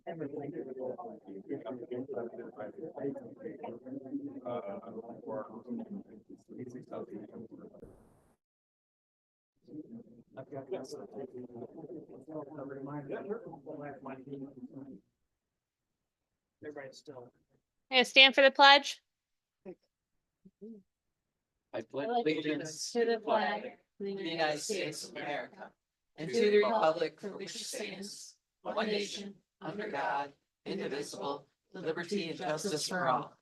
Okay, stand for the pledge. I pledge allegiance to the flag of the United States of America and to the republic for which it stands, one nation, under God, indivisible, with liberty and justice for all.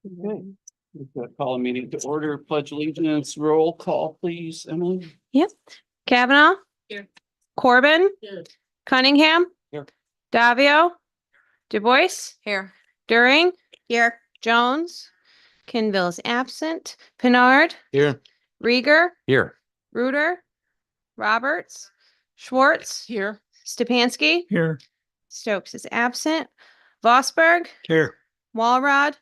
Okay, call a meeting to order. Pledge allegiance. Roll call, please, Emily. Yep. Kavanaugh. Here. Corbin. Here. Cunningham. Here. Davio. Du Bois. Here. During. Here. Jones. Kinville is absent. Pinard. Here. Rieger. Here. Reuter. Roberts. Schwartz. Here. Stepanski. Here. Stokes is absent. Vosberg. Here. Walrod.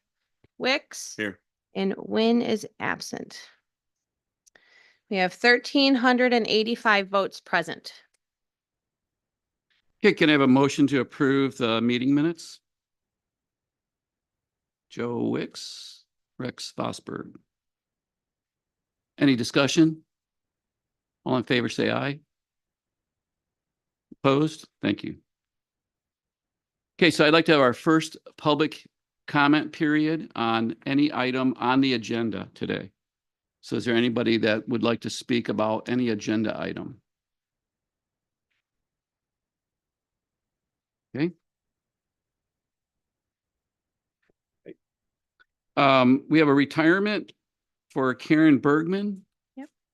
Wicks. Here. And Wynn is absent. We have 1,385 votes present. Okay, can I have a motion to approve the meeting minutes? Joe Wicks, Rex Vosberg. Any discussion? All in favor, say aye. Opposed? Thank you. Okay, so I'd like to have our first public comment period on any item on the agenda today. So is there anybody that would like to speak about any agenda item? Okay. We have a retirement for Karen Bergman.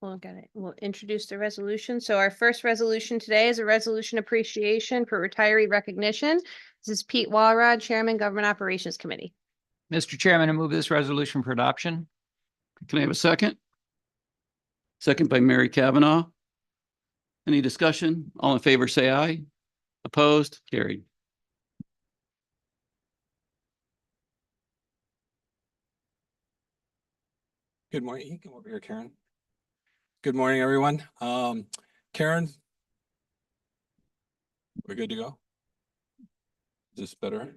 We'll get it. We'll introduce the resolution. So our first resolution today is a resolution appreciation for retiree recognition. This is Pete Walrod, Chairman, Government Operations Committee. Mr. Chairman, I move this resolution for adoption. Can I have a second? Second by Mary Kavanaugh. Any discussion? All in favor, say aye. Opposed? Carried. Good morning. You can come over here, Karen. Good morning, everyone. Karen, we're good to go? Is this better?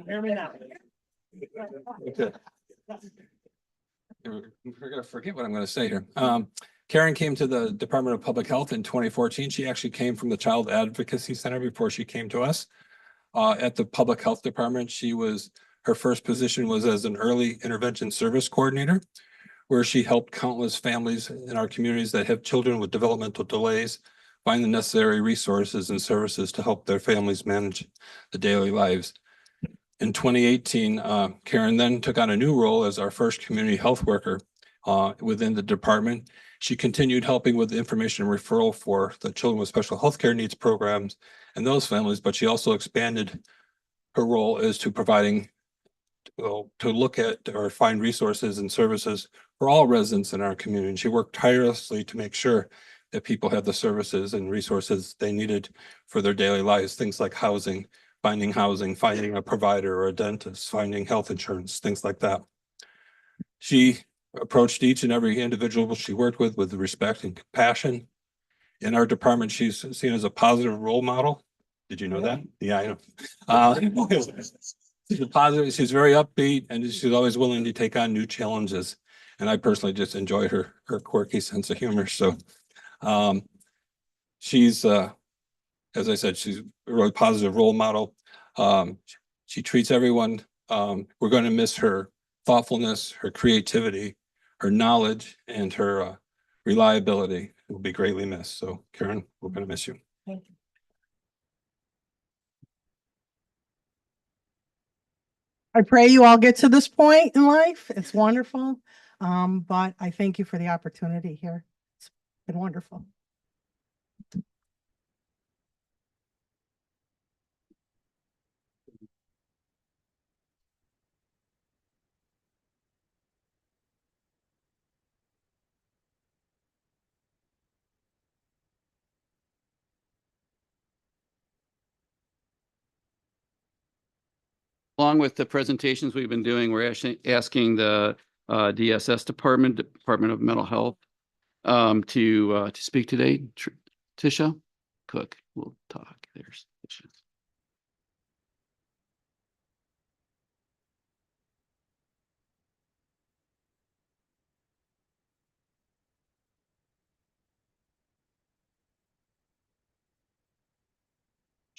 Hear me now. Okay. We're gonna forget what I'm gonna say here. Karen came to the Department of Public Health in 2014. She actually came from the Child Advocacy Center before she came to us. At the Public Health Department, her first position was as an early intervention service coordinator, where she helped countless families in our communities that have children with developmental delays find the necessary resources and services to help their families manage the daily lives. In 2018, Karen then took on a new role as our first community health worker within the department. She continued helping with the information referral for the children with special healthcare needs programs and those families, but she also expanded her role as to providing to look at or find resources and services for all residents in our community. And she worked tirelessly to make sure that people have the services and resources they needed for their daily lives, things like housing, finding a provider or a dentist, finding health insurance, things like that. She approached each and every individual she worked with respect and compassion. In our department, she's seen as a positive role model. Did you know that? Yeah, I know. She's positive. She's very upbeat, and she's always willing to take on new challenges. And I personally just enjoy her quirky sense of humor. So she's, as I said, she's a really positive role model. She treats everyone. We're going to miss her thoughtfulness, her creativity, her knowledge, and her reliability. It will be greatly missed. So, Karen, we're going to miss you. Thank you. I pray you all get to this point in life. It's wonderful. But I thank you for the opportunity here. It's been wonderful. Along with the presentations we've been doing, we're actually asking the DSS Department of Mental Health, to speak today. Tisha Cook will talk. There's Tisha.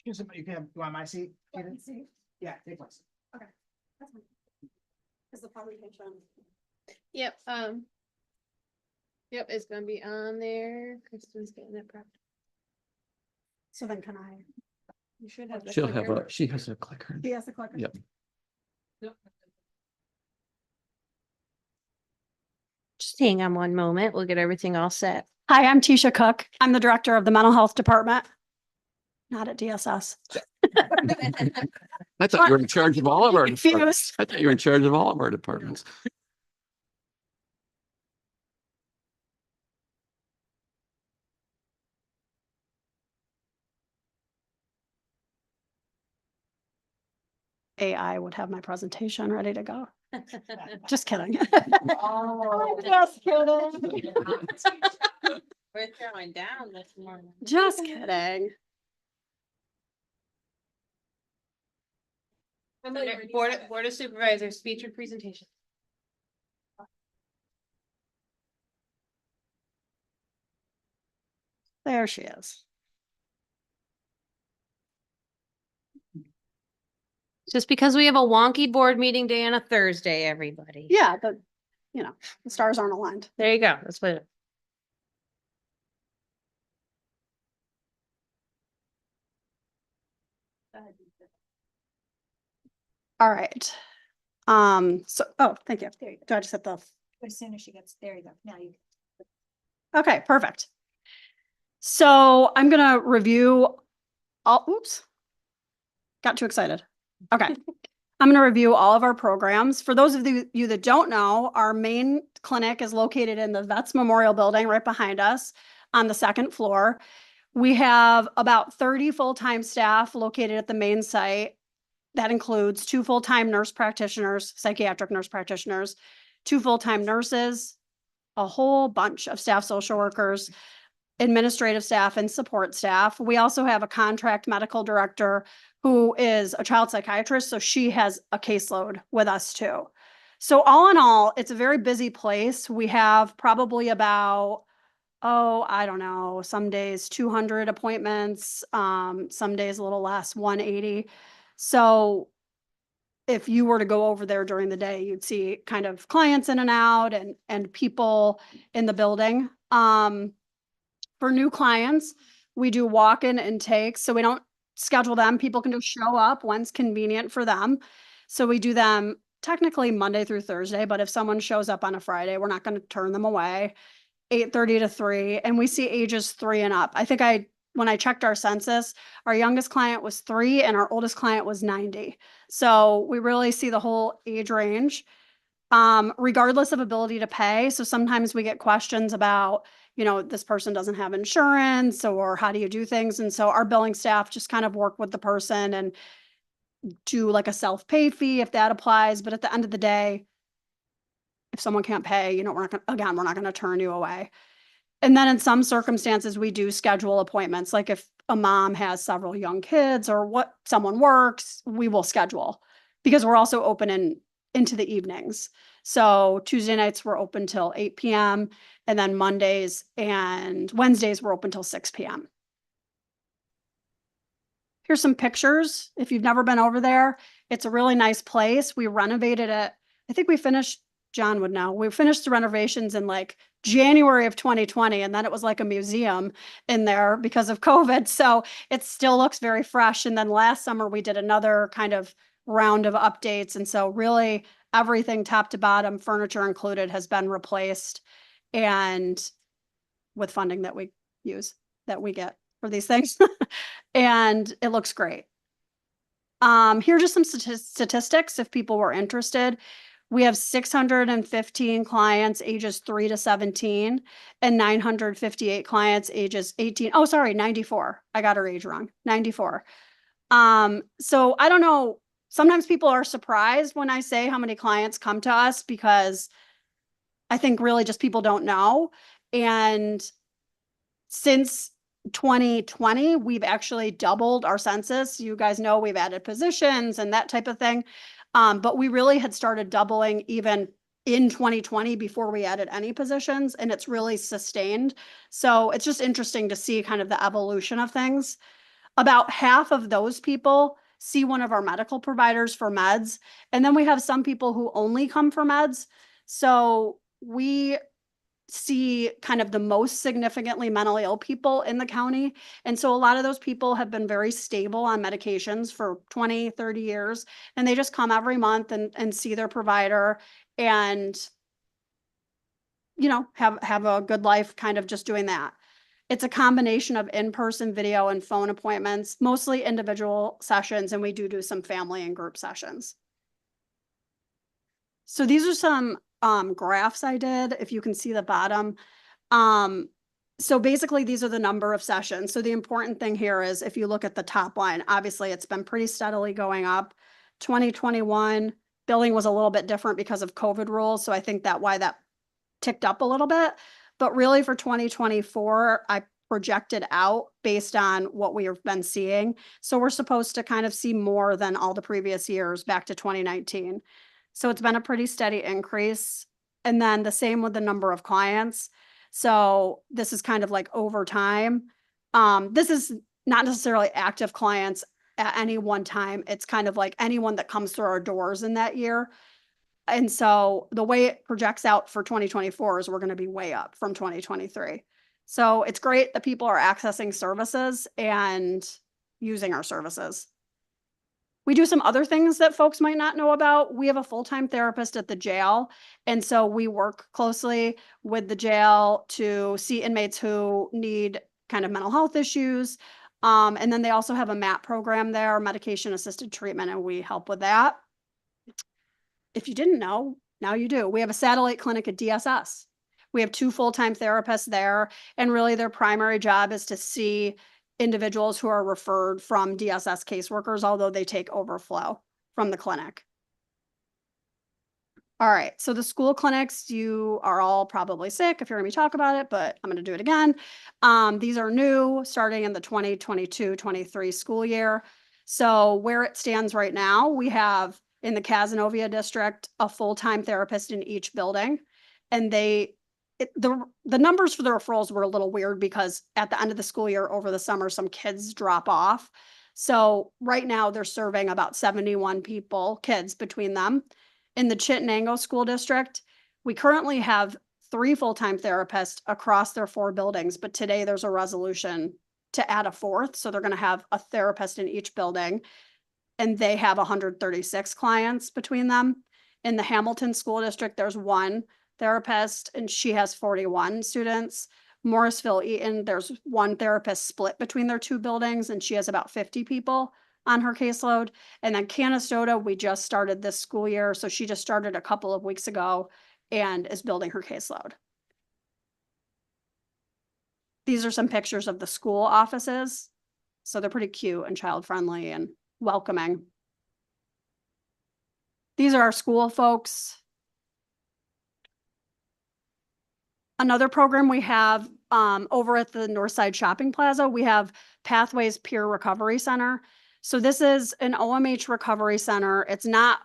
You want my seat? Yeah, take my seat. Is the publication? Yep, yep, it's gonna be on there. Kristen's getting it prepped. So then can I? You should have. the She'll have clicker. she has a clicker. He has the clicker. Yep. Just hang on one moment. We'll get everything all set. Hi, I'm Tisha Cook. I'm the director of the mental health department. Not at DSS. I thought you were in charge of all of our departments. Confused. I thought you were in charge of all of our departments. AI would have my presentation ready to go. Just kidding. Oh. Just kidding. We're throwing down this morning. Just kidding. Board of Supervisors, featured presentation. There she is. Just because we have a wonky board meeting day on a Thursday, everybody. Yeah, the stars aren't aligned. There you go. That's what. All right. Oh, thank you. There you go. Do I just hit the? As soon as she gets, there you go. Now you. Okay, perfect. So I'm gonna review all, oops. Got too excited. Okay. I'm gonna review all of our programs. For those of you that don't know, our main clinic is located in the Vets Memorial Building right behind us on the second floor. We have about 30 full-time staff located at the main site. That includes 2 full-time nurse practitioners, psychiatric nurse practitioners, 2 full-time nurses, a whole bunch of staff social workers, administrative staff, and support staff. We also have a contract medical director who is a child psychiatrist, so she has a caseload with us too. So all in all, it's a very busy place. We have probably about, I don't know, some days 200 appointments, some days a little less, 180. So if you were to go over there during the day, you'd see kind of clients in and out and people in the building. For new clients, we do walk-in intakes, so we don't schedule them. People can just show up when's convenient for them. So we do them technically Monday through Thursday, but if someone shows up on a Friday, we're not going to turn them away. 8:30 to 3, and we see ages 3 and up. I think when I checked our census, our youngest client was 3 and our oldest client was 90. So we really see the whole age range, regardless of ability to pay. So sometimes we get questions about, this person doesn't have insurance, or how do you do things? And so our billing staff just kind of work with the person and do like a self-pay fee if that applies. But at the end of the day, if someone can't pay, we're not going to turn you away. And then in some circumstances, we do schedule appointments. Like if a mom has several young kids or someone works, we will schedule, because we're also open into the evenings. So Tuesday nights we're open till 8 p.m. and then Mondays and Wednesdays we're open till 6 p.m. Here's some pictures. If you've never been over there, it's a really nice place. We renovated it. I think we finished, John would know, we finished the renovations in like January of 2020, and then it was like a museum in there because of COVID. So it still looks very fresh. And then last summer we did another kind of round of updates. And so really everything top to bottom, furniture included, has been replaced, and with funding that we get for these things. And it looks great. Here are just some statistics if people were interested. We have 615 clients ages 3 to 17 and 958 clients ages 18. Oh, sorry, 94. I got her age wrong. 94. So I don't know sometimes people are surprised when I say how many clients come to us because I think really just people don't know. And since 2020, we've actually doubled our census. You guys know we've added positions and that type of thing. But we really had started doubling even in 2020 before we added any positions, and it's really sustained. So it's just interesting to see kind of the evolution of things. About half of those people see one of our medical providers for meds. And then we have some people who only come for meds. So we see kind of the most significantly mentally ill people in the county. And so a lot of those people have been very stable on medications for 20, 30 years. And they just come every month and see their provider and, you know, have a good life kind of just doing that. It's a combination of in-person video and phone appointments, mostly individual sessions, and we do some family and group sessions. So these are some graphs I did, if you can see the bottom. So basically these are the number of sessions. So the important thing here is if you look at the top line, obviously it's been pretty steadily going up. 2021 billing was a little bit different because of COVID rules. So I think why that ticked up a little bit. But really for 2024, I projected out based on what we have been seeing. So we're supposed to kind of see more than all the previous years back to 2019. So it's been a pretty steady increase. And then the same with the number of clients. So this is kind of like over time. This is not necessarily active clients at any one time. It's kind of like anyone that comes through our doors in that year. And so the way it projects out for 2024 is we're going to be way up from 2023. So it's great that people are accessing services and using our services. We do some other things that folks might not know about. We have a full-time therapist at the jail. And so we work closely with the jail to see inmates who need kind of mental health issues. And then they also have a MAT program there, medication assisted treatment, and we help with that. If you didn't know, now you do. We have a satellite clinic at DSS. We have 2 full-time therapists there, and really their primary job is to see individuals who are referred from DSS caseworkers, although they take overflow from the clinic. All right, so the school clinics, you are all probably sick if you're gonna me talk about it, but I'm gonna do it again. These are new, starting in the 2022-23 school year. So where it stands right now, we have in the Cazenovia district, a full-time therapist in each building. And the numbers for the referrals were a little weird because at the end of the school year over the summer, some kids drop off. So right now they're serving about 71 kids between them. In the Chittenango School District, we currently have 3 full-time therapists across their 4 buildings, but today there's a resolution to add a 4th. So they're going to have a therapist in each building. And they have 136 clients between them. In the Hamilton School District, there's 1 therapist and she has 41 students. Morrisville Eaton, there's 1 therapist split between their 2 buildings and she has about 50 people on her caseload. And then Canastota, we just started this school year. So she just started a couple of weeks ago and is building her caseload. These are some pictures of the school offices. So they're pretty cute and child-friendly and welcoming. These are our school folks. Another program we have over at the Northside Shopping Plaza, we have Pathways Peer Recovery Center. So this is an OMH recovery center. It's not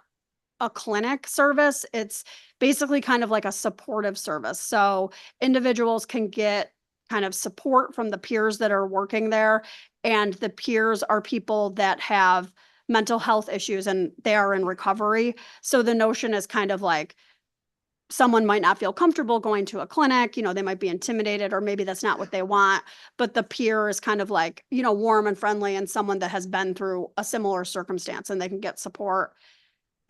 a clinic service. It's basically kind of like a supportive service. So individuals can get kind of support from the peers that are working there. And the peers are people that have mental health issues and they are in recovery. So the notion is kind of like someone might not feel comfortable going to a clinic, you know, they might be intimidated or maybe that's not what they want, but the peer is kind of like, you know, warm and friendly and someone that has been through a similar circumstance and they can get support.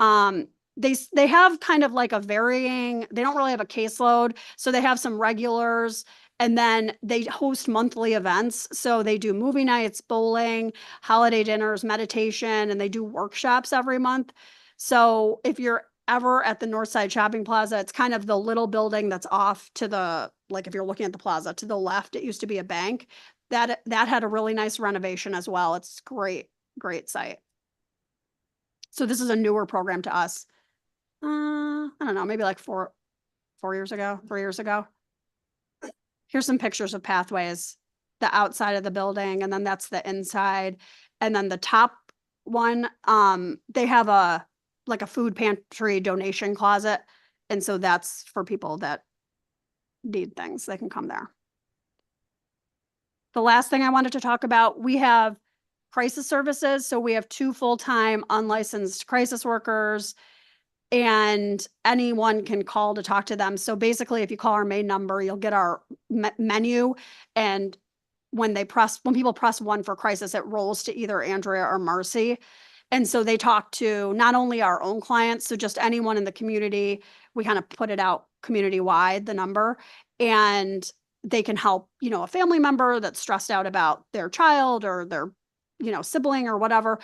They have kind of like a varying, they don't really have a caseload. So they have some regulars and then they host monthly events. So they do movie nights, bowling, holiday dinners, meditation, and they do workshops every month. So if you're ever at the Northside Shopping Plaza, it's kind of the little building that's off to the, like if you're looking at the plaza to the left, it used to be a bank. That had a really nice renovation as well. It's great site. So this is a newer program to us. I don't know, maybe like 3 years ago. Here's some pictures of pathways, the outside of the building, and then that's the inside. And then the top one, they have like a food pantry donation closet. And so that's for people that need things, they can come there. The last thing I wanted to talk about, we have crisis services. So we have 2 full-time unlicensed crisis workers, and anyone can call to talk to them. So basically, if you call our main number, you'll get our menu. And when people press 1 for crisis, it rolls to either Andrea or Marcy. And so they talk to not only our own clients, so just anyone in the community. We kind of put it out community-wide, the number, and they can help, a family member that's stressed out about their child or their, sibling or whatever,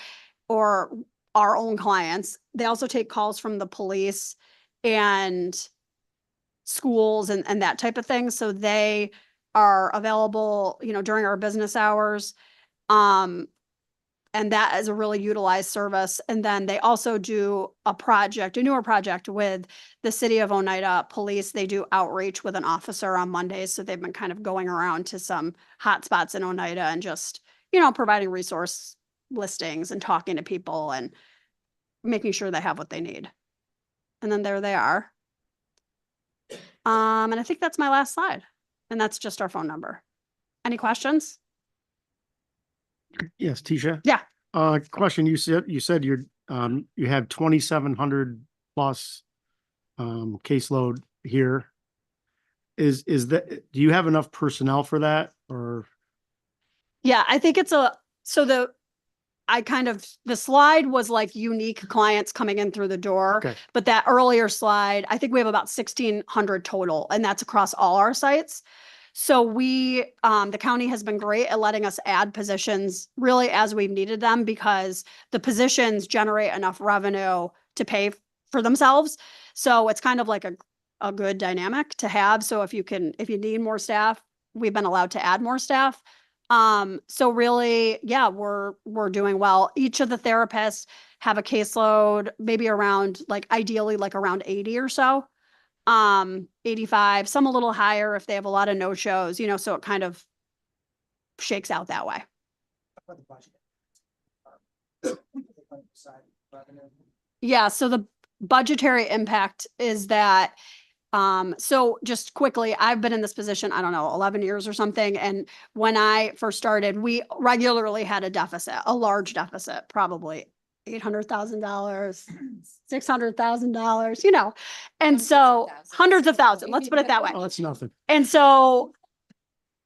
or our own clients. They also take calls from the police and schools and that type of thing. So they are available, during our business hours. And that is a really utilized service. And then they also do a newer project with the city of Oneida Police. They do outreach with an officer on Mondays. So they've been kind of going around to some hot spots in Oneida and just, providing resource listings and talking to people and making sure they have what they need. And then there they are. And I think that's my last slide. And that's just our phone number. Any questions? Yes, Tisha. Yeah. Question, you said you have 2,700 plus caseload here. Is that, do you have enough personnel for that, or? Yeah, I think the slide was like unique clients coming in through the door. Okay. But that earlier slide, I think we have about 1,600 total, and that's across all our sites. So the county has been great at letting us add positions really as we've needed them, because the positions generate enough revenue to pay for themselves. So it's kind of like a good dynamic to have. So if you need more staff, we've been allowed to add more staff. So really, yeah, we're doing well. Each of the therapists have a caseload, maybe around, ideally around 80 or so. 85, some a little higher if they have a lot of no-shows, so it kind of shakes out that way. Yeah, so the budgetary impact is that, so just quickly, I've been in this position, I don't know, 11 years or something. And when I first started, we regularly had a deficit, a large deficit, probably $800,000, $600,000, and so hundreds of thousands, let's put it that way. Oh, that's nothing. And so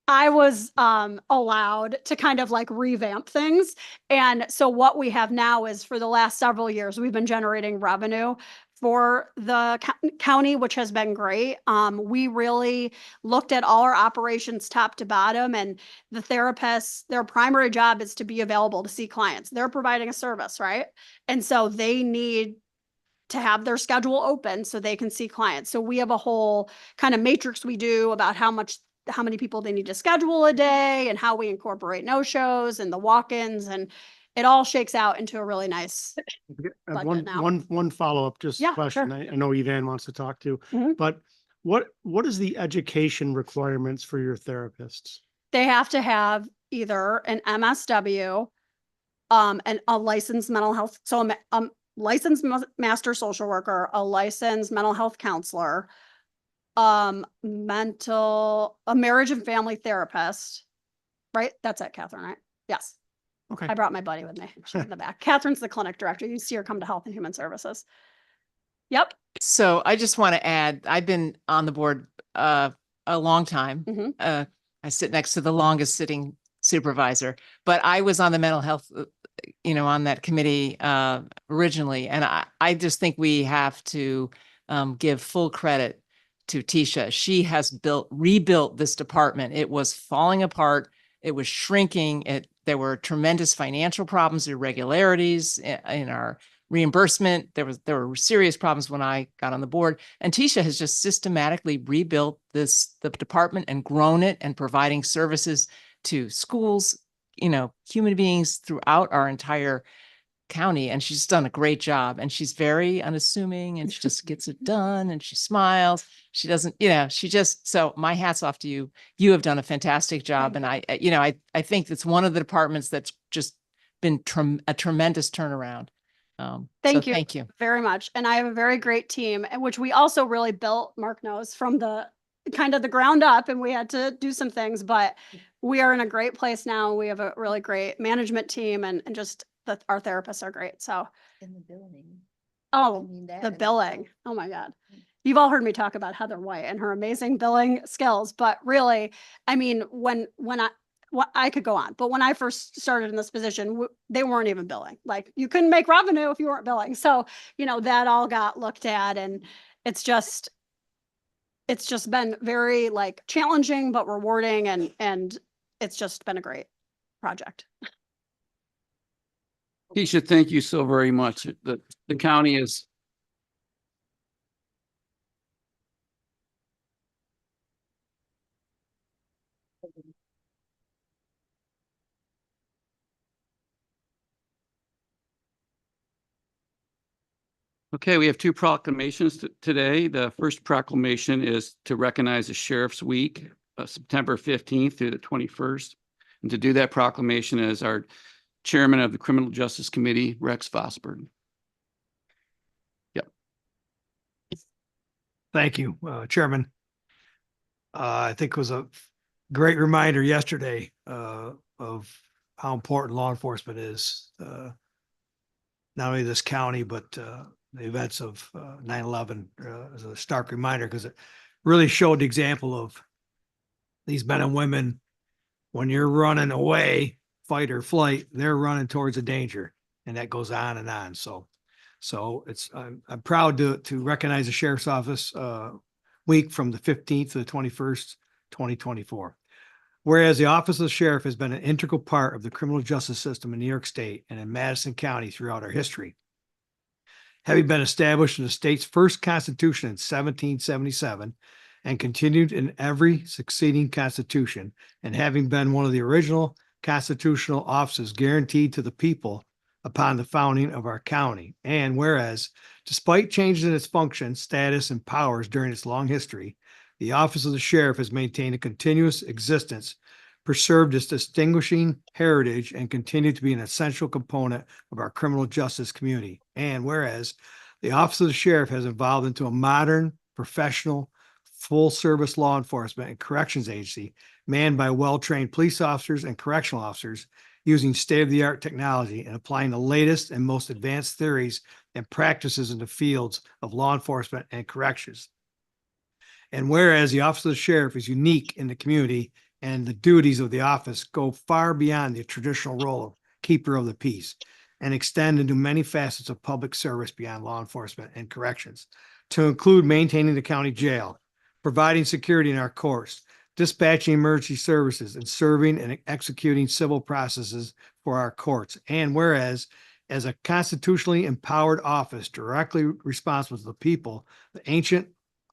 I was allowed to kind of revamp things. And so what we have now is, for the last several years, we've been generating revenue for the county, which has been great. We really looked at all our operations top to bottom, and the therapists, their primary job is to be available to see clients. They're providing a service, right? And so they need to have their schedule open so they can see clients. So we have a whole kind of matrix we do about how many people they need to schedule a day, and how we incorporate no-shows and the walk-ins, and it all shakes out into a really nice I have budget now. one follow-up, just Yeah, question. sure. I know Evan wants to talk to, Mhm. but what is the education requirements for your therapists? They have to have either an MSW, and a licensed mental health, so a licensed master social worker, a licensed mental health counselor, a marriage and family therapist, right? That's it, Catherine, right? Yes. Okay. I brought my buddy with me. She's in the back. Catherine's the clinic director. You see her come to Health and Human Services. Yep. So I just want to add, I've been on the board a long time. Mhm. I sit next to the longest sitting supervisor, but I was on the mental health, on that committee originally. And I just think we have to give full credit to Tisha. She has rebuilt this department. It was falling apart. It was shrinking. There were tremendous financial problems, irregularities in our reimbursement. There were serious problems when I got on the board, and Tisha has just systematically rebuilt the department and grown it, and providing services to schools, human beings throughout our entire county, and she's done a great job, and she's very unassuming, and she just gets it done, and she smiles. She doesn't, she just, so my hat's off to you. You have done a fantastic job. And I think it's one of the departments that's just been a tremendous turnaround. Thank you. Thank you. Very much. And I have a very great team, which we also really built, Mark knows, from the kind of the ground up, and we had to do some things, but we are in a great place now. We have a really great management team, and just our therapists are great. So, In the billing. oh, the billing. Oh my God. You've all heard me talk about Heather White and her amazing billing skills, but really, I mean, when I could go on, but when I first started in this position, they weren't even billing. Like, you couldn't make revenue if you weren't billing. So, that all got looked at, and it's just been very like challenging, but rewarding. And it's just been a great project. Keisha, thank you so very much. The county is. Okay, we have two proclamations today. The first proclamation is to recognize the Sheriff's Week, September 15th through the 21st. And to do that proclamation is our Chairman of the Criminal Justice Committee, Rex Vosberg. Yep. Thank you, Chairman. I think it was a great reminder yesterday of how important law enforcement is, not only this county, but the events of 9/11 is a stark reminder, because it really showed the example of these men and women. When you're running away, fight or flight, they're running towards a danger, and that goes on and on. So I'm proud to recognize the Sheriff's Office week from the 15th to the 21st, 2024. Whereas the Office of the Sheriff has been an integral part of the criminal justice system in New York State and in Madison County throughout our history. Having been established in the state's first constitution in 1777 and continued in every succeeding constitution, and having been one of the original constitutional offices guaranteed to the people upon the founding of our county. And whereas, despite changes in its function, status, and powers during its long history, the Office of the Sheriff has maintained a continuous existence, preserved its distinguishing heritage, and continued to be an essential component of our criminal justice community. And whereas, the Office of the Sheriff has evolved into a modern, professional, full-service law enforcement and corrections agency manned by well-trained police officers and correctional officers, using state-of-the-art technology and applying the latest and most advanced theories and practices in the fields of law enforcement and corrections. And whereas the Office of the Sheriff is unique in the community, and the duties of the office go far beyond the traditional role of keeper of the peace, and extend into many facets of public service beyond law enforcement and corrections, to include maintaining the county jail, providing security in our courts, dispatching emergency services, and serving and executing civil processes for our courts. And whereas, as a constitutionally empowered office directly responsible to the people, the ancient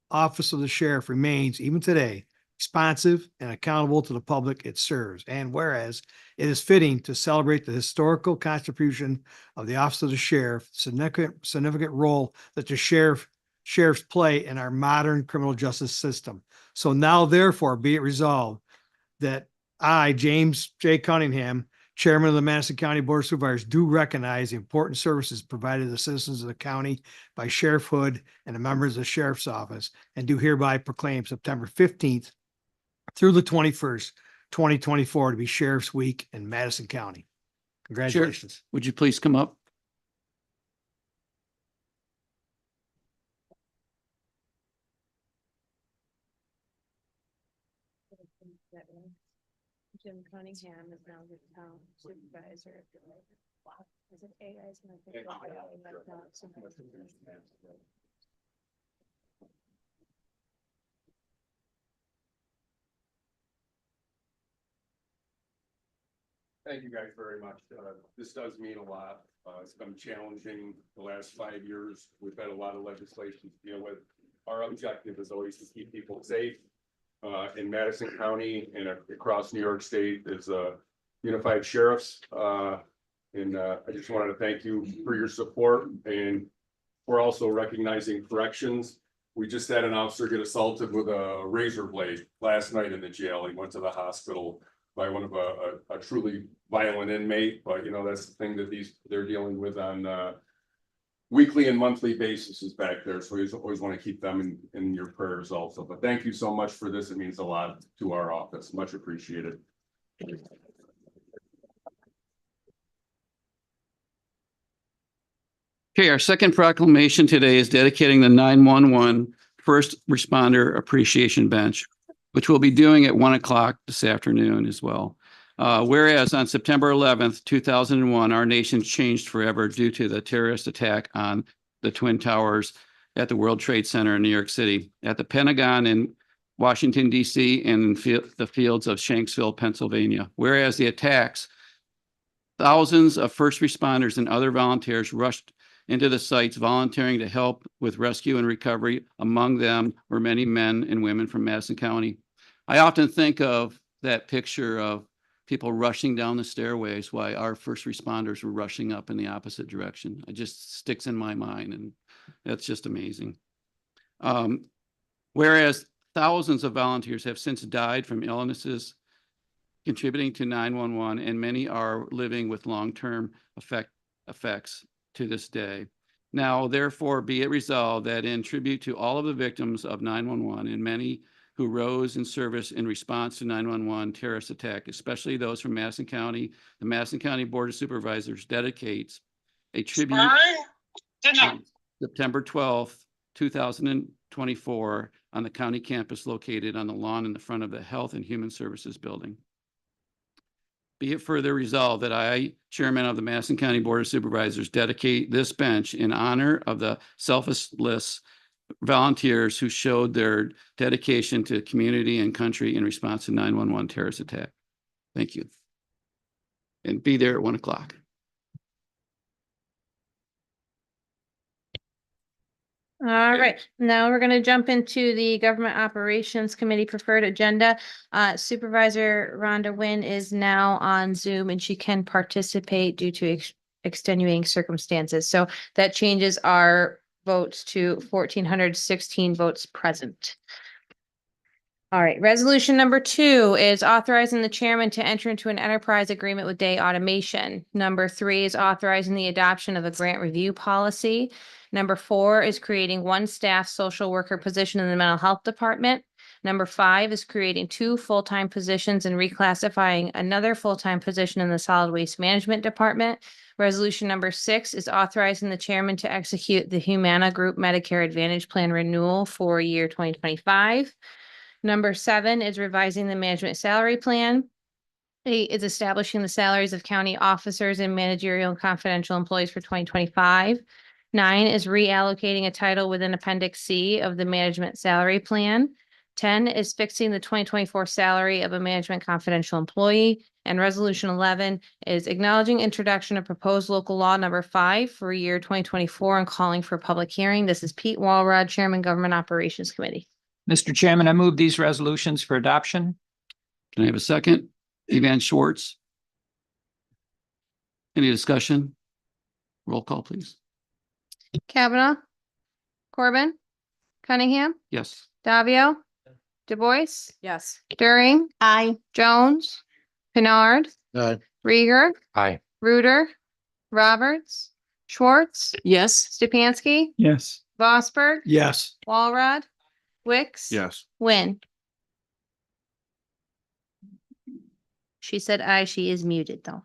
Office of the Sheriff remains, even today, responsive and accountable to the public it serves. And whereas, it is fitting to celebrate the historical contribution of the Office of the Sheriff, significant role that the sheriffs play in our modern criminal justice system. So now, therefore, be it resolved that I, James J. Cunningham, Chairman of the Madison County Board of Supervisors, do recognize the important services provided to the citizens of the county by Sheriff Hood and the members of the Sheriff's Office, and do hereby proclaim September 15th through the 21st, 2024 to be Sheriff's Week in Madison County. Congratulations. Would you please come up? Jim Cunningham is now the town supervisor. Is it AI? Is gonna think about it. Thank you guys very much. This does mean a lot. It's been challenging the last 5 years. We've had a lot of legislation to deal with. Our objective is always to keep people safe in Madison County and across New York State. There's a unified sheriff's And I just wanted to thank you for your support, and we're also recognizing corrections. We just had an officer get assaulted with a razor blade last night in the jail. He went to the hospital by one of a truly violent inmate, but you know, that's the thing that they're dealing with on weekly and monthly basis is back there. So we always want to keep them in your prayers also. But thank you so much for this. It means a lot to our office. Much appreciated. Okay, our second proclamation today is dedicating the 911 First Responder Appreciation Bench, which we'll be doing at 1 o'clock this afternoon as well. Whereas on September 11th, 2001, our nation changed forever due to the terrorist attack on the Twin Towers at the World Trade Center in New York City, at the Pentagon in Washington, D.C., and the fields of Shanksville, Pennsylvania. Whereas the attacks, thousands of first responders and other volunteers rushed into the sites, volunteering to help with rescue and recovery. Among them were many men and women from Madison County. I often think of that picture of people rushing down the stairways while our first responders were rushing up in the opposite direction. It just sticks in my mind, and that's just amazing. Whereas thousands of volunteers have since died from illnesses contributing to 911, and many are living with long-term effects to this day. Now, therefore, be it resolved that in tribute to all of the victims of 911 and many who rose in service in response to 911 terrorist attack, especially those from Madison County, the Madison County Board of Supervisors dedicates a tribute on September 12th, 2024 on the county campus located on the lawn in the front of the Health and Human Services Building. Be it further resolved that I, Chairman of the Madison County Board of Supervisors, dedicate this bench in honor of the selfless volunteers who showed their dedication to community and country in response to 911 terrorist attack. Thank you. And be there at 1 o'clock. All right, now we're going to jump into the Government Operations Committee preferred agenda. Supervisor Rhonda Wynn is now on Zoom and she can participate due to extenuating circumstances. So that changes our votes to 1,416 votes present. All right, resolution number 2 is authorizing the chairman to enter into an enterprise agreement with Day Automation. Number 3 is authorizing the adoption of a grant review policy. Number 4 is creating one staff social worker position in the mental health department. Number 5 is creating 2 full-time positions and reclassifying another full-time position in the solid waste management department. Resolution number 6 is authorizing the chairman to execute the Humana Group Medicare Advantage Plan renewal for year 2025. Number 7 is revising the management salary plan. 8 is establishing the salaries of county officers and managerial and confidential employees for 2025. 9 is reallocating a title within Appendix C of the management salary plan. 10 is fixing the 2024 salary of a management confidential employee. And resolution 11 is acknowledging introduction of proposed local law number 5 for year 2024 and calling for a public hearing. This is Pete Walrod, Chairman, Government Operations Committee. Mr. Chairman, I move these resolutions for adoption. Can I have a second? Evan Schwartz. Any discussion? Roll call, please. Kavanaugh, Corbin, Cunningham, Yes. Davio, Du Bois, Yes. During, Aye. Jones, Pinard, Aye. Rieger, Aye. Reuter, Roberts, Schwartz, Yes. Stepanski, Yes. Vosberg, Yes. Walrod, Wicks. Yes. Win. She said aye. She is muted though.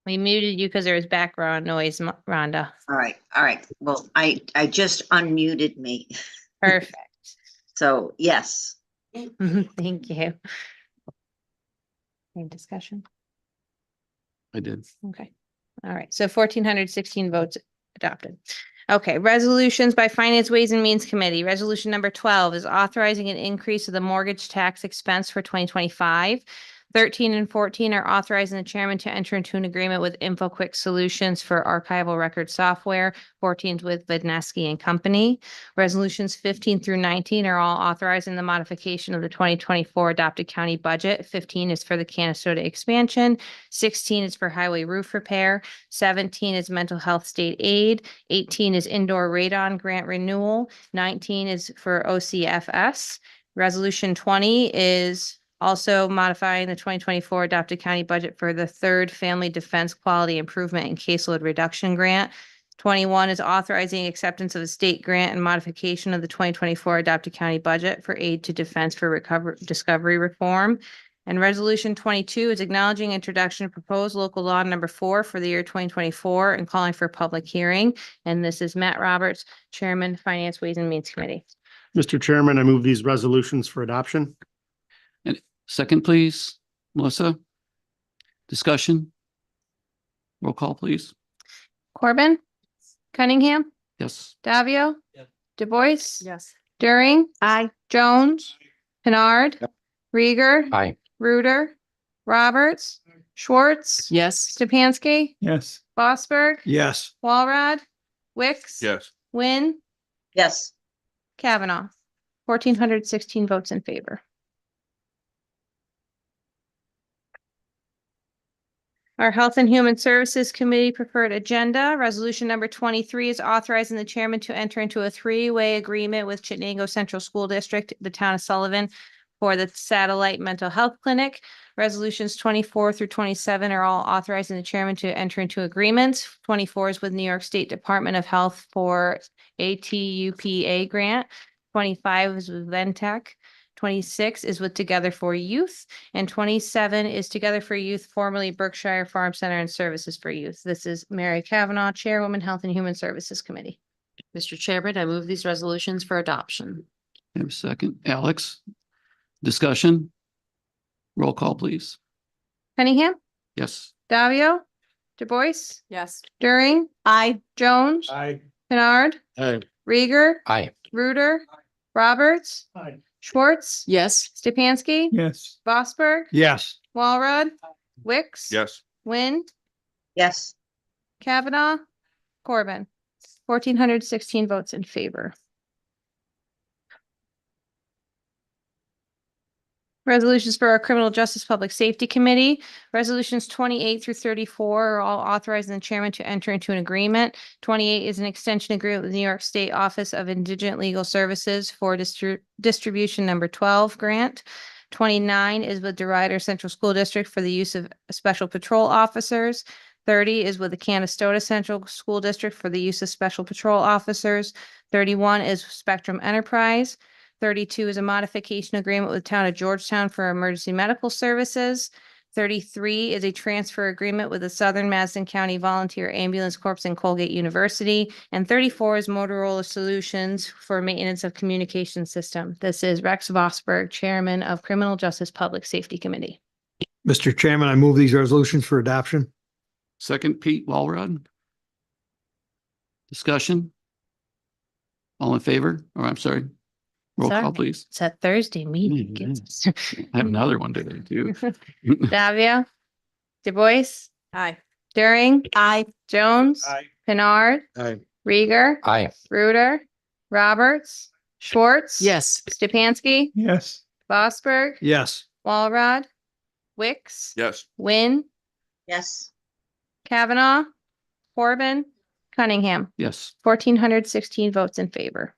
We muted you because there was background noise, Rhonda. All right. Well, I just unmuted me. Perfect. So yes, Thank you. Any discussion? I did. Okay. All right. So 1,416 votes adopted. Okay. Resolutions by Finance, Ways and Means Committee. Resolution number 12 is authorizing an increase of the mortgage tax expense for 2025. 13 and 14 are authorizing the chairman to enter into an agreement with InfoQuick Solutions for archival record software. 14 is with Vidneski and Company. Resolutions 15 through 19 are all authorizing the modification of the 2024 adopted county budget. 15 is for the Canastota expansion. 16 is for highway roof repair. 17 is mental health state aid. 18 is indoor radon grant renewal. 19 is for OCFS. Resolution 20 is also modifying the 2024 adopted county budget for the third Family Defense Quality Improvement and Caseload Reduction Grant. 21 is authorizing acceptance of a state grant and modification of the 2024 adopted county budget for aid to defense for discovery reform. And resolution 22 is acknowledging introduction of proposed local law number 4 for the year 2024 and calling for a public hearing. And this is Matt Roberts, Chairman, Finance, Ways and Means Committee. Mr. Chairman, I move these resolutions for adoption. And second, please, Melissa. Discussion. Roll call, please. Corbin, Cunningham, Yes. Davio, Yes. Du Bois, Yes. Durian, Aye. Jones, Kennard, Rieger, Aye. Reuter, Roberts, Schwartz, Yes. Stepanski, Yes. Bossberg, Yes. Walrod, Wicks. Yes. Wynn, Yes. Kavanaugh. 1,416 votes in favor. Our Health and Human Services Committee preferred agenda, resolution number 23 is authorizing the chairman to enter into a 3-way agreement with Chittenango Central School District, the town of Sullivan, for the satellite mental health clinic. Resolutions 24 through 27 are all authorizing the chairman to enter into agreements. 24 is with New York State Department of Health for ATUPA grant. 25 is with Ventec. 26 is with Together for Youth, and 27 is Together for Youth, formerly Berkshire Farm Center and Services for Youth. This is Mary Kavanaugh, Chairwoman, Health and Human Services Committee. Mr. Chairman, I move these resolutions for adoption. Have a second. Alex. Discussion. Roll call, please. Cunningham, Yes. Davio, Du Bois, Yes. Durian, Aye. Jones, Aye. Kennard, Aye. Rieger, Aye. Reuter, Roberts, Aye. Schwartz, Yes. Stepanski, Yes. Bossberg, Yes. Walrod, Wicks. Yes. Wynn, Yes. Kavanaugh, Corbin. 1,416 votes in favor. Resolutions for our Criminal Justice Public Safety Committee. Resolutions 28 through 34 are all authorizing the chairman to enter into an agreement. 28 is an extension agreement with the New York State Office of Indigent Legal Services for distribution number 12 grant. 29 is with DeRidder Central School District for the use of special patrol officers. 30 is with the Canastota Central School District for the use of special patrol officers. 31 is Spectrum Enterprise. 32 is a modification agreement with the town of Georgetown for emergency medical services. 33 is a transfer agreement with the Southern Madison County Volunteer Ambulance Corps and Colgate University. And 34 is Motorola Solutions for maintenance of communication system. This is Rex Vosberg, Chairman of Criminal Justice Public Safety Committee. Mr. Chairman, I move these resolutions for adoption. Second, Pete Walrod. Discussion. All in favor? Or I'm sorry. Roll call, Sorry. please. It's a Thursday meeting. I have another one today too. Davia, Du Bois, Aye. Durian. Aye. Jones. Aye. Kennard. Aye. Rieger. Aye. Reuter. Roberts. Schwartz. Yes. Stepanski. Yes. Bossberg. Yes. Walrod. Wicks. Yes. Wynn. Yes. Kavanaugh. Corbin. Cunningham. Yes. 1,416 votes in favor.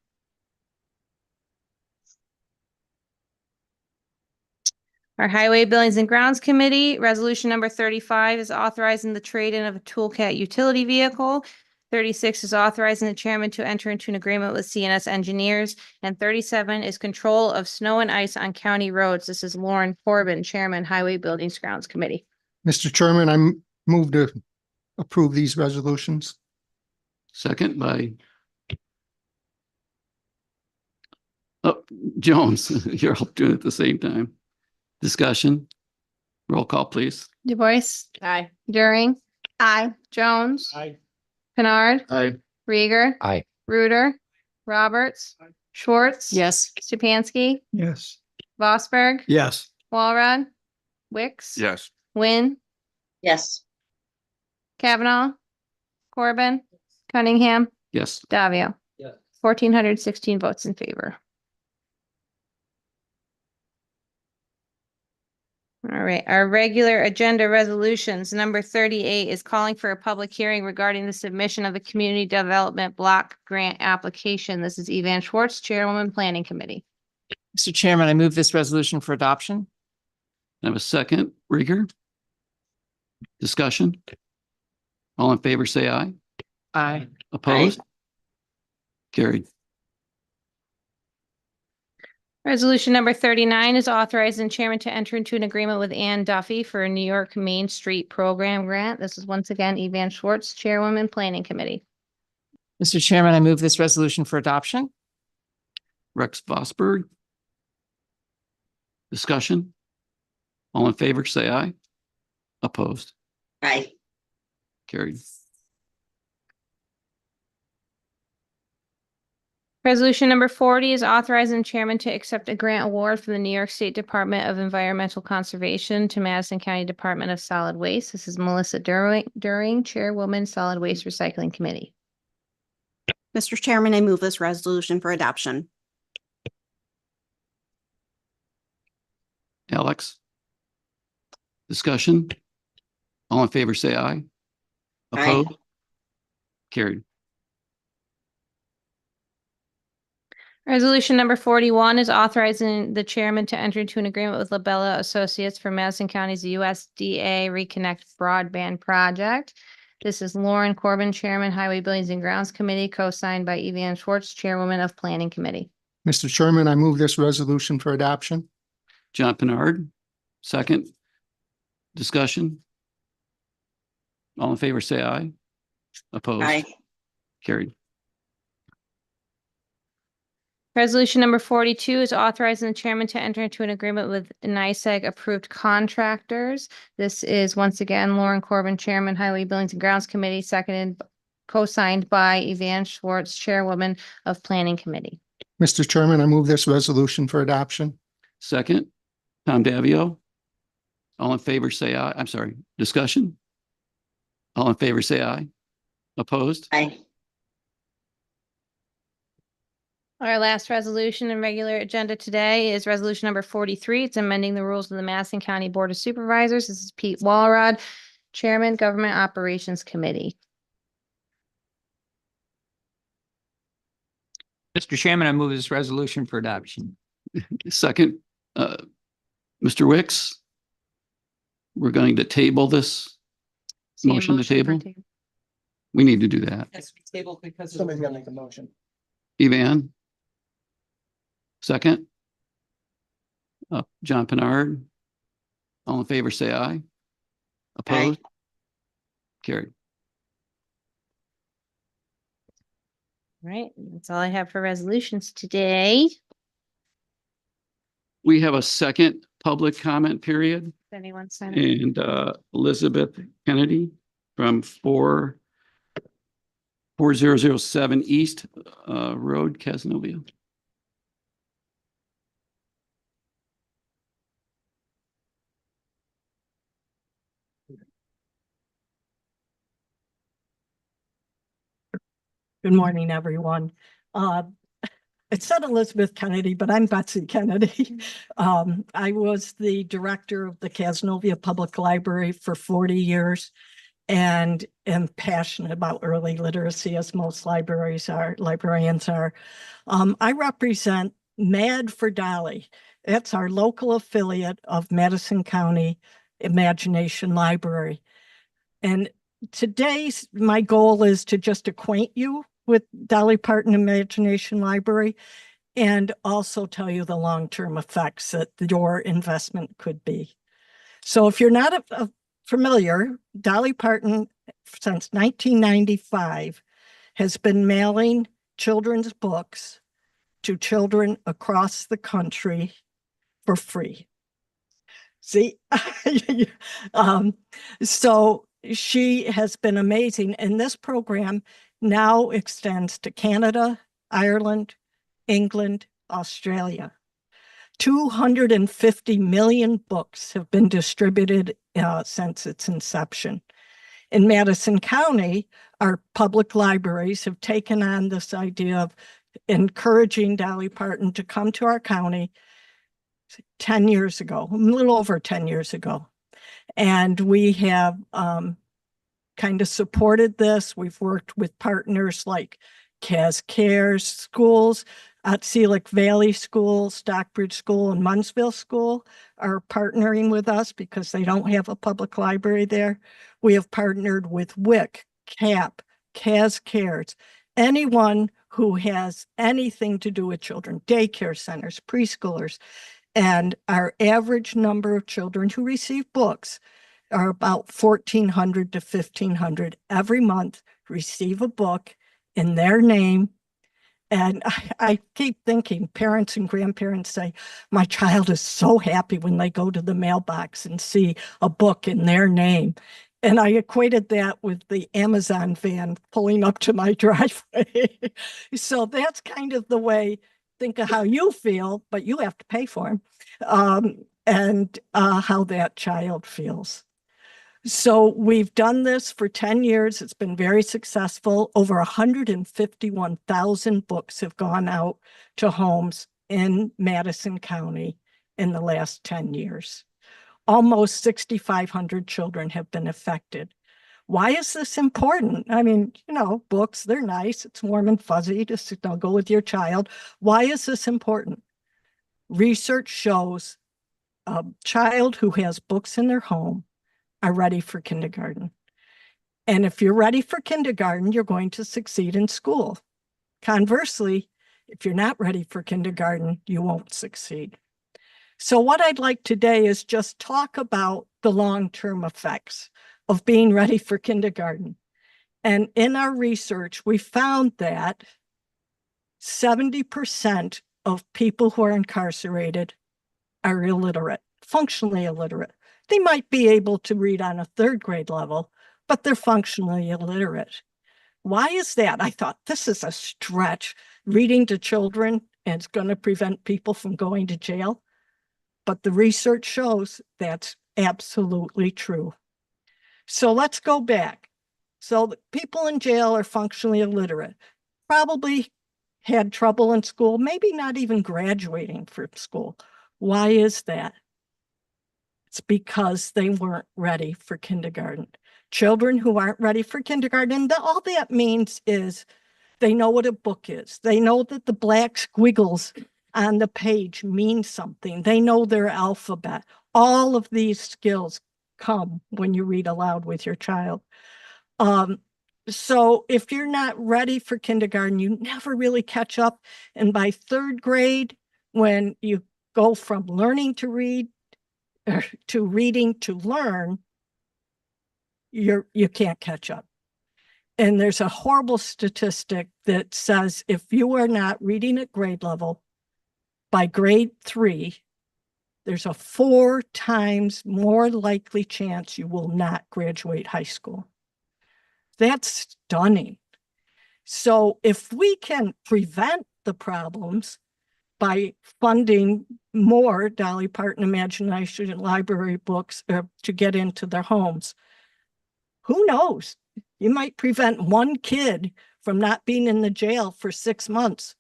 Our Highway Buildings and Grounds Committee, resolution number 35 is authorizing the trade-in of a toolcat utility vehicle. 36 is authorizing the chairman to enter into an agreement with CNS Engineers. And 37 is control of snow and ice on county roads. This is Lauren Corbin, Chairman, Highway Buildings Grounds Committee. Mr. Chairman, I move to approve these resolutions. Second by Jones. You're all doing it at the same time. Discussion. Roll call, please. Du Bois, Aye. Durian. Aye. Jones. Aye. Kennard. Aye. Rieger. Aye. Reuter. Roberts. Schwartz. Yes. Stepanski. Yes. Vosberg. Yes. Walrod. Wicks. Yes. Wynn, Yes. Kavanaugh, Corbin, Cunningham, Yes. Davio. Yes. 1,416 votes in favor. All right, our regular agenda resolutions, number 38 is calling for a public hearing regarding the submission of the Community Development Block Grant application. This is Evan Schwartz, Chairwoman, Planning Committee. Mr. Chairman, I move this resolution for adoption. I have a second. Rieger? Discussion? All in favor, say aye. Aye. Opposed? Carried. Resolution number 39 is authorizing chairman to enter into an agreement with Ann Duffy for a New York Main Street Program grant. This is once again Evan Schwartz, Chairwoman, Planning Committee. Mr. Chairman, I move this resolution for adoption. Rex Vosberg? Discussion? All in favor, say aye. Opposed? Aye. Carried. Resolution number 40 is authorizing chairman to accept a grant award from the New York State Department of Environmental Conservation to Madison County Department of Solid Waste. This is Melissa During, Chairwoman, Solid Waste Recycling Committee. Mr. Chairman, I move this resolution for adoption. Alex? Discussion? All in favor, say aye. Aye. Opposed? Carried. Resolution number 41 is authorizing the chairman to enter into an agreement with Labella Associates for Madison County's USDA Reconnect Broadband Project. This is Lauren Corbin, Chairman, Highway Buildings and Grounds Committee, co-signed by Evan Schwartz, Chairwoman of Planning Committee. Mr. Chairman, I move this resolution for adoption. John Pinard, second. Discussion? All in favor, say aye. Opposed? Aye. Carried. Resolution number 42 is authorizing the chairman to enter into an agreement with NICEAG approved contractors. This is once again Lauren Corbin, Chairman, Highway Buildings and Grounds Committee, seconded, co-signed by Evan Schwartz, Chairwoman of Planning Committee. Mr. Chairman, I move this resolution for adoption. Second, Tom Davio. All in favor, say aye. I'm sorry, discussion? All in favor, say aye. Opposed? Aye. Our last resolution and regular agenda today is resolution number 43. It's amending the rules of the Madison County Board of Supervisors. This is Pete Walrod, Chairman, Government Operations Committee. Mr. Chairman, I move this resolution for adoption. Second, Mr. Wicks. We're going to table this. See a Motion to for table? We need to do that. Has to be tabled because. Somebody's gonna make a motion. Evan? Second? John Pinard? All in favor, say aye. Opposed? Carried. All right, that's all I have for resolutions today. We have a second public comment period. Does anyone sign up? And Elizabeth Kennedy from 4007 East Road, Casanova. Good morning, everyone. It said Elizabeth Kennedy, but I'm Betsy Kennedy. I was the director of the Casanova Public Library for 40 years and am passionate about early literacy, as most librarians are. I represent Mad for Dolly. That's our local affiliate of Madison County Imagination Library. And today's, my goal is to just acquaint you with Dolly Parton Imagination Library and also tell you the long-term effects that your investment could be. So if you're not familiar, Dolly Parton, since 1995, has been mailing children's books to children across the country for free. See, so she has been amazing. And this program now extends to Canada, Ireland, England, Australia. 250 million books have been distributed since its inception. In Madison County, our public libraries have taken on this idea of encouraging Dolly Parton to come to our county 10 years ago, a little over 10 years ago. And we have kind of supported this. We've worked with partners like Cas Cares schools at Seelick Valley School, Stockbridge School, and Munsville School are partnering with us because they don't have a public library there. We have partnered with WIC, CAP, Cas Cares, anyone who has anything to do with children, daycare centers, preschoolers. And our average number of children who receive books are about 1,400 to 1,500 every month receive a book in their name. And I keep thinking, parents and grandparents say, my child is so happy when they go to the mailbox and see a book in their name. And I equated that with the Amazon van pulling up to my driveway. So that's kind of the way, think of how you feel, but you have to pay for them, and how that child feels. So we've done this for 10 years. It's been very successful. Over 151,000 books have gone out to homes in Madison County in the last 10 years. Almost 6,500 children have been affected. Why is this important? I mean, you know, books, they're nice. It's warm and fuzzy to go with your child. Why is this important? Research shows a child who has books in their home are ready for kindergarten. And if you're ready for kindergarten, you're going to succeed in school. Conversely, if you're not ready for kindergarten, you won't succeed. So what I'd like today is just talk about the long-term effects of being ready for kindergarten. And in our research, we found that 70% of people who are incarcerated are illiterate, functionally illiterate. They might be able to read on a third grade level, but they're functionally illiterate. Why is that? I thought this is a stretch. Reading to children, and it's going to prevent people from going to jail. But the research shows that's absolutely true. So let's go back. So the people in jail are functionally illiterate, probably had trouble in school, maybe not even graduating from school. Why is that? It's because they weren't ready for kindergarten. Children who aren't ready for kindergarten, all that means is they know what a book is. They know that the black squiggles on the page mean something. They know their alphabet. All of these skills come when you read aloud with your child. So if you're not ready for kindergarten, you never really catch up. And by third grade, when you go from learning to read to reading to learn, you can't catch up. And there's a horrible statistic that says if you are not reading at grade level, by grade 3, there's a 4 times more likely chance you will not graduate high school. That's stunning. So if we can prevent the problems by funding more Dolly Parton Imagination Library books to get into their homes, who knows? You might prevent one kid from not being in the jail for 6 months.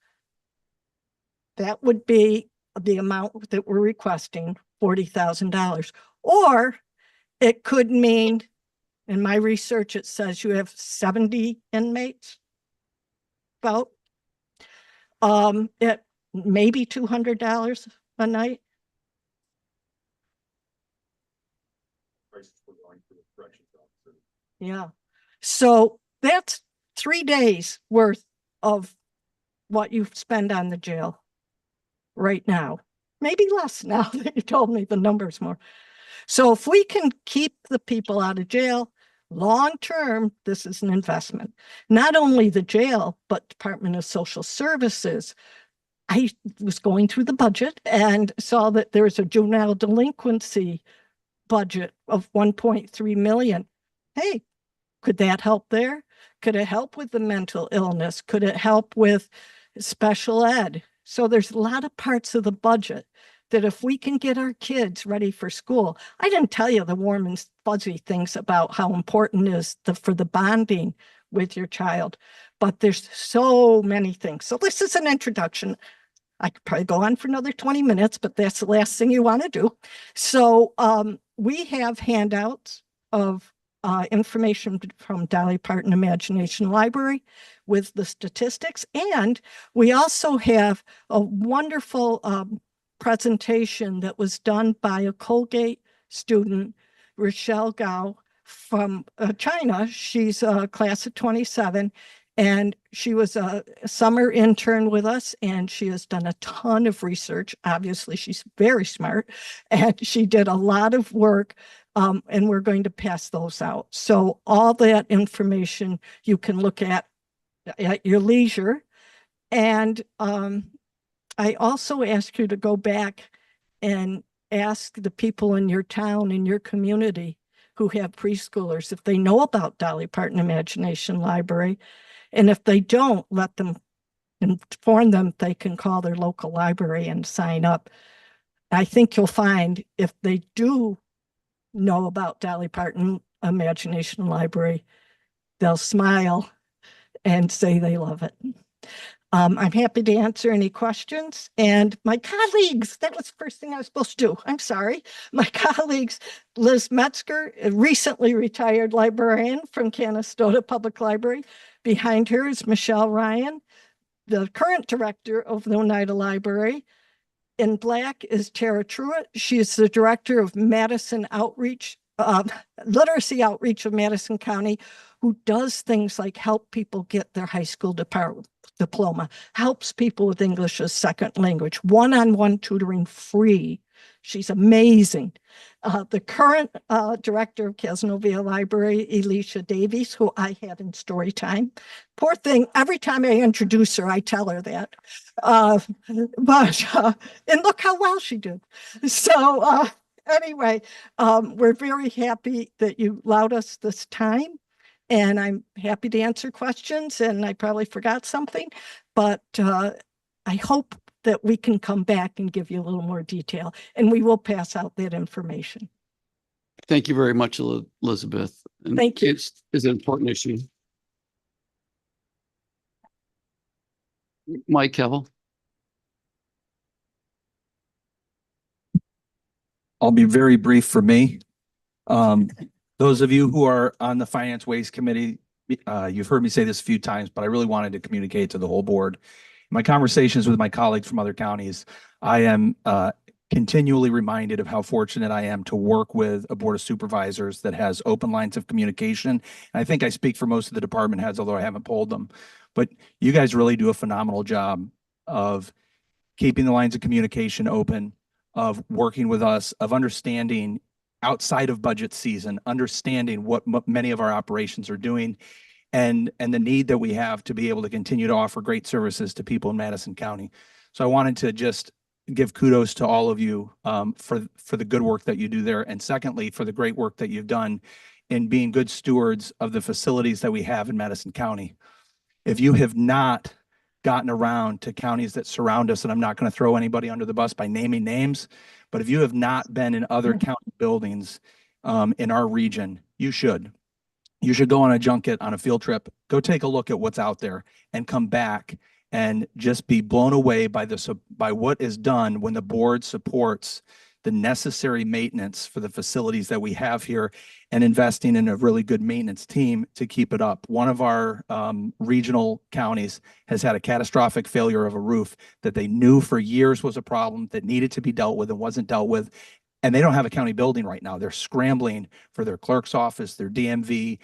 That would be the amount that we're requesting, $40,000. Or it could mean, in my research, it says you have 70 inmates, about, at maybe $200 a night. Yeah. So that's 3 days worth of what you spend on the jail right now. Maybe less now that you told me the numbers more. So if we can keep the people out of jail, long term, this is an investment. Not only the jail, but Department of Social Services. I was going through the budget and saw that there's a juvenile delinquency budget of 1.3 million. Hey, could that help there? Could it help with the mental illness? Could it help with special ed? So there's a lot of parts of the budget that if we can get our kids ready for school, I didn't tell you the warm and fuzzy things about how important is for the bonding with your child, but there's so many things. So this is an introduction. I could probably go on for another 20 minutes, but that's the last thing you want to do. So we have handouts of information from Dolly Parton Imagination Library with the statistics. And we also have a wonderful presentation that was done by a Colgate student, Rochelle Gao from China. She's a class of 27. And she was a summer intern with us, and she has done a ton of research. Obviously, she's very smart, and she did a lot of work, and we're going to pass those out. So all that information you can look at your leisure. And I also ask you to go back and ask the people in your town, in your community who have preschoolers, if they know about Dolly Parton Imagination Library. And if they don't, let them inform them they can call their local library and sign up. I think you'll find if they do know about Dolly Parton Imagination Library, they'll smile and say they love it. I'm happy to answer any questions. And my colleagues, that was the first thing I was supposed to do. I'm sorry. My colleagues, Liz Metzger, a recently retired librarian from Canastota Public Library. Behind her is Michelle Ryan, the current director of the Oneida Library. In black is Tara Truitt. She is the director of Madison Outreach, Literacy Outreach of Madison County, who does things like help people get their high school diploma, helps people with English as second language, one-on-one tutoring free. She's amazing. The current director of Casanova Library, Elisha Davies, who I had in story time. Poor thing, every time I introduce her, I tell her that. And look how well she did. So anyway, we're very happy that you allowed us this time. And I'm happy to answer questions, and I probably forgot something, but I hope that we can come back and give you a little more detail, and we will pass out that information. Thank you very much, Elizabeth. And Thank you. It's an important issue. Mike Kevel. I'll be very brief for me. Those of you who are on the Finance Waste Committee, you've heard me say this a few times, but I really wanted to communicate to the whole board. In my conversations with my colleagues from other counties, I am continually reminded of how fortunate I am to work with a board of supervisors that has open lines of communication. And I think I speak for most of the department heads, although I haven't polled them. But you guys really do a phenomenal job of keeping the lines of communication open, of working with us, of understanding outside of budget season, understanding what many of our operations are doing, and the need that we have to be able to continue to offer great services to people in Madison County. So I wanted to just give kudos to all of you for the good work that you do there. And secondly, for the great work that you've done in being good stewards of the facilities that we have in Madison County. If you have not gotten around to counties that surround us, and I'm not going to throw anybody under the bus by naming names, but if you have not been in other county buildings in our region, you should. You should go on a junket, on a field trip, go take a look at what's out there and come back and just be blown away by what is done when the board supports the necessary maintenance for the facilities that we have here and investing in a really good maintenance team to keep it up. One of our regional counties has had a catastrophic failure of a roof that they knew for years was a problem that needed to be dealt with and wasn't dealt with. And they don't have a county building right now. They're scrambling for their clerk's office, their DMV,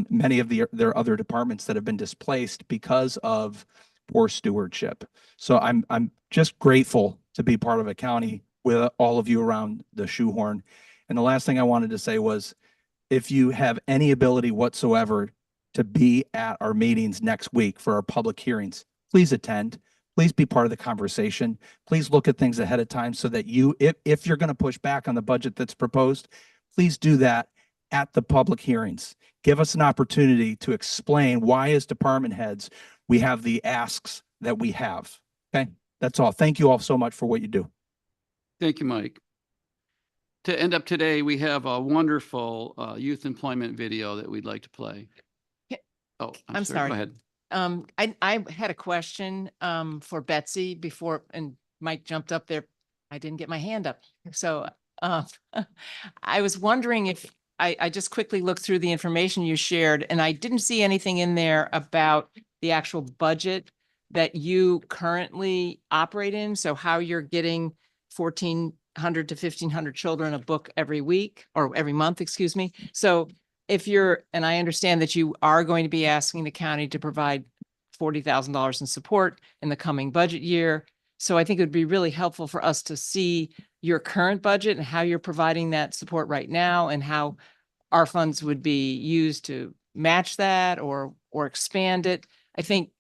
many of their other departments that have been displaced because of poor stewardship. So I'm just grateful to be part of a county with all of you around the shoehorn. And the last thing I wanted to say was, if you have any ability whatsoever to be at our meetings next week for our public hearings, please attend. Please be part of the conversation. Please look at things ahead of time so that if you're going to push back on the budget that's proposed, please do that at the public hearings. Give us an opportunity to explain why, as department heads, we have the asks that we have. Okay, that's all. Thank you all so much for what you do. Thank you, Mike. To end up today, we have a wonderful youth employment video that we'd like to play. Yeah. Oh, I'm Go sorry. ahead. I had a question for Betsy before, and Mike jumped up there. I didn't get my hand up. So I was wondering if I just quickly looked through the information you shared, and I didn't see anything in there about the actual budget that you currently operate in. So how you're getting 1,400 to 1,500 children a book every week or every month, excuse me. So if you're, and I understand that you are going to be asking the county to provide $40,000 in support in the coming budget year. So I think it would be really helpful for us to see your current budget and how you're providing that support right now and how our funds would be used to match that or expand it. I think,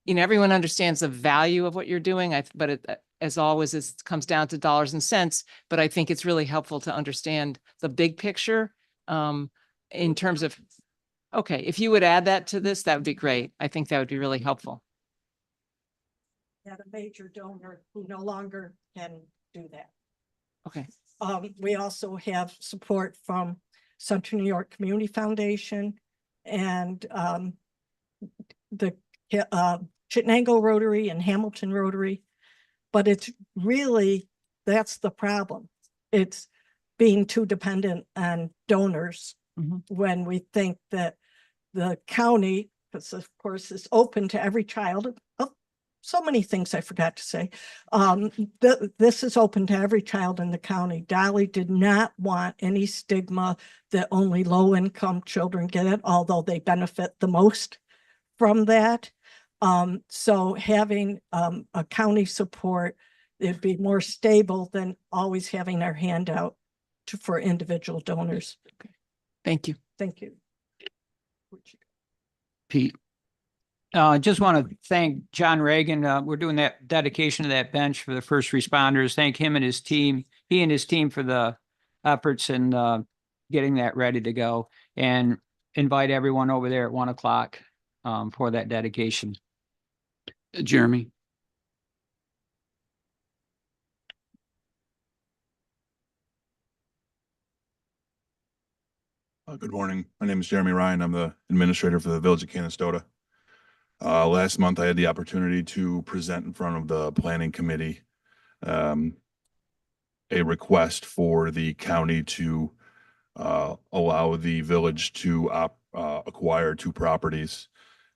everyone understands the value of what you're doing, but as always, it comes down to dollars and cents. But I think it's really helpful to understand the big picture in terms of, okay, if you would add that to this, that would be great. I think that would be really helpful. Had a major donor who no longer can do that. Okay. We also have support from Central New York Community Foundation and the Chittenango Rotary and Hamilton Rotary. But it's really, that's the problem. It's being too dependent on donors when we think that the county, because of course is open to every child. Oh, so many things I forgot to say. This is open to every child in the county. Dolly did not want any stigma that only low-income children get it, although they benefit the most from that. So having a county support, it'd be more stable than always having our hand out for individual donors. Okay. Thank you. Thank you. Pete. Just want to thank John Reagan. We're doing that dedication of that bench for the first responders. Thank him and his team, for the efforts and getting that ready to go, and invite everyone over there at 1:00 for that dedication. Jeremy. Good morning. My name is Jeremy Ryan. I'm the administrator for the Village of Canastota. Last month, I had the opportunity to present in front of the planning committee a request for the county to allow the village to acquire two properties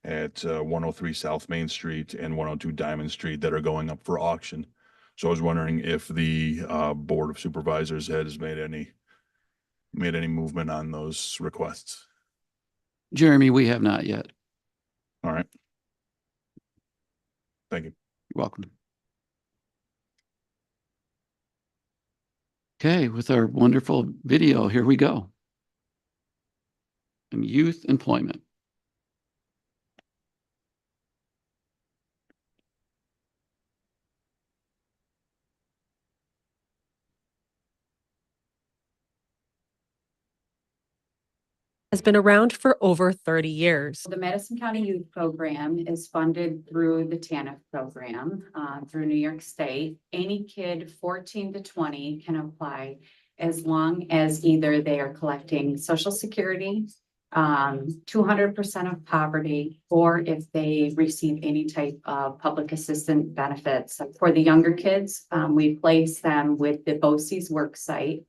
at 103 South Main Street and 102 Diamond Street that are going up for auction. So I was wondering if the Board of Supervisors has made any movement on those requests. Jeremy, we have not yet. All right. Thank you. You're welcome. Okay, with our wonderful video, here we go. And youth employment. Has been around for over 30 years. The Madison County Youth Program is funded through the TANF program through New York State. Any kid 14 to 20 can apply as long as either they are collecting Social Security, 200% of poverty, or if they receive any type of public assistance benefits. For the younger kids, we place them with the BOCES work site.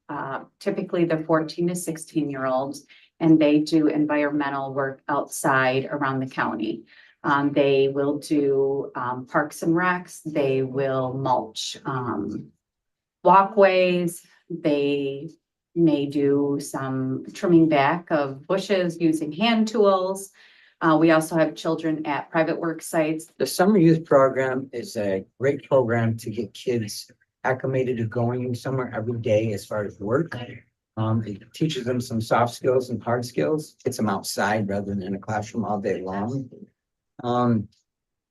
Typically, they're 14 to 16-year-olds. And they do environmental work outside around the county. They will do parks and recs. They will mulch walkways. They may do some trimming back of bushes using hand tools. We also have children at private work sites. The summer youth program is a great program to get kids acclimated to going somewhere every day as far as work. It teaches them some soft skills and hard skills, gets them outside rather than in a classroom all day long. And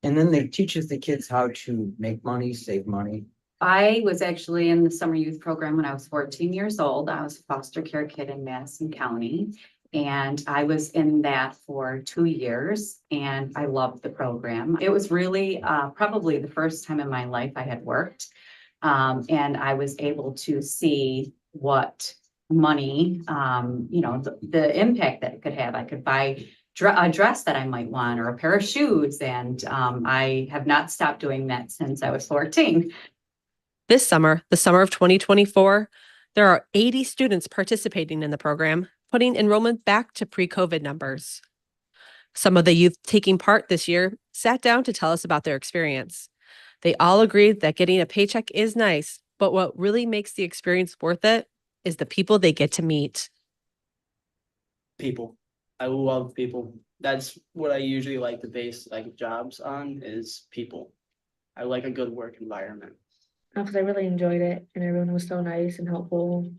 then it teaches the kids how to make money, save money. I was actually in the summer youth program when I was 14 years old. I was a foster care kid in Madison County. And I was in that for 2 years and I loved the program. It was really probably the first time in my life I had worked. And I was able to see what money, the impact that it could have. I could buy a dress that I might want or a pair of shoes. And I have not stopped doing that since I was 14. This summer, the summer of 2024, there are 80 students participating in the program, putting enrollment back to pre-COVID numbers. Some of the youth taking part this year sat down to tell us about their experience. They all agreed that getting a paycheck is nice, but what really makes the experience worth it is the people they get to meet. People. I love people. That's what I usually like to base like jobs on is people. I like a good work environment. Because I really enjoyed it and everyone was so nice and helpful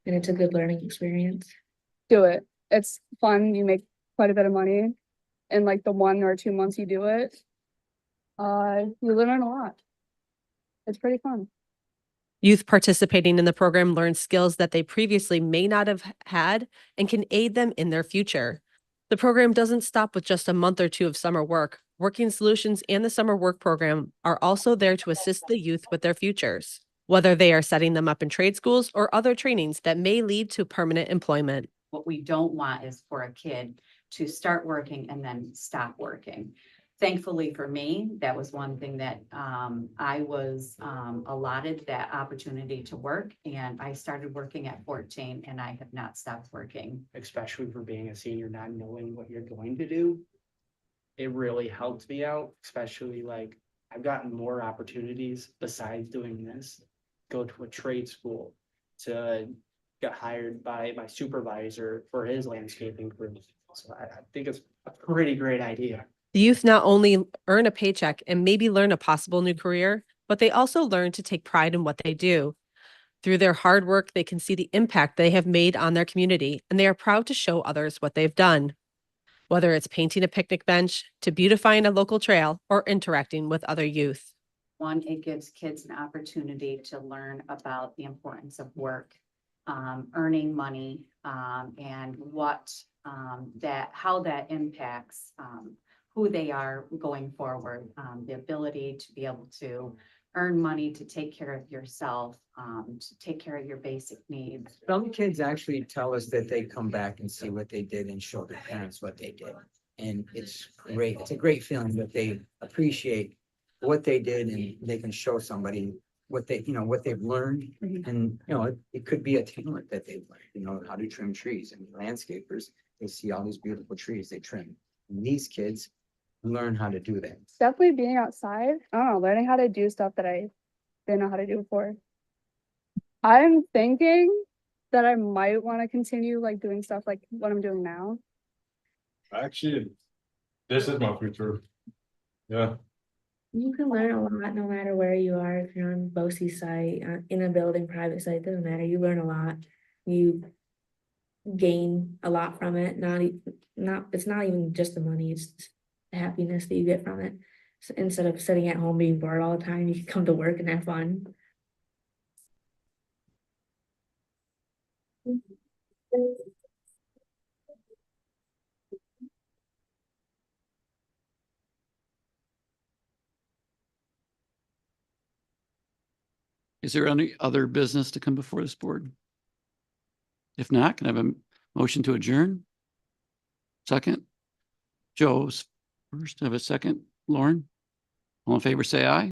and it's a good learning experience. Do it. It's fun. You make quite a bit of money in like the 1 or 2 months you do it. You learn a lot. It's pretty fun. Youth participating in the program learn skills that they previously may not have had and can aid them in their future. The program doesn't stop with just a month or 2 of summer work. Working Solutions and the summer work program are also there to assist the youth with their futures, whether they are setting them up in trade schools or other trainings that may lead to permanent employment. What we don't want is for a kid to start working and then stop working. Thankfully for me, that was one thing that I was allotted that opportunity to work, and I started working at 14 and I have not stopped working. Especially for being a senior, not knowing what you're going to do. It really helped me out, especially like I've gotten more opportunities besides doing this. Go to a trade school, to get hired by my supervisor for his landscaping crew. So I think it's a pretty great idea. The youth not only earn a paycheck and maybe learn a possible new career, but they also learn to take pride in what they do. Through their hard work, they can see the impact they have made on their community, and they are proud to show others what they've done. Whether it's painting a picnic bench, to beautifying a local trail, or interacting with other youth. One, it gives kids an opportunity to learn about the importance of work, earning money, and how that impacts who they are going forward. The ability to be able to earn money to take care of yourself, to take care of your basic needs. Some kids actually tell us that they come back and see what they did and show their parents what they did. And it's great. It's a great feeling that they appreciate what they did and they can show somebody what what they've learned. And, it could be a talent that they've learned, how to trim trees. And landscapers, they see all these beautiful trees they trim. And these kids learn how to do that. Definitely being outside. I don't know, learning how to do stuff that I didn't know how to do before. I'm thinking that I might want to continue like doing stuff like what I'm doing now. Actually, this is my future. Yeah. You can learn a lot no matter where you are. If you're on BOCE site, in a building, private site, doesn't matter. You learn a lot. You gain a lot from it. It's not even just the money, it's the happiness that you get from it. So instead of sitting at home being bored all the time, you can come to work and have fun. Is there any other business to come before this board? If not, can I have a motion to adjourn? Second? Joe's first. Have a second. Lauren? All in favor, say aye.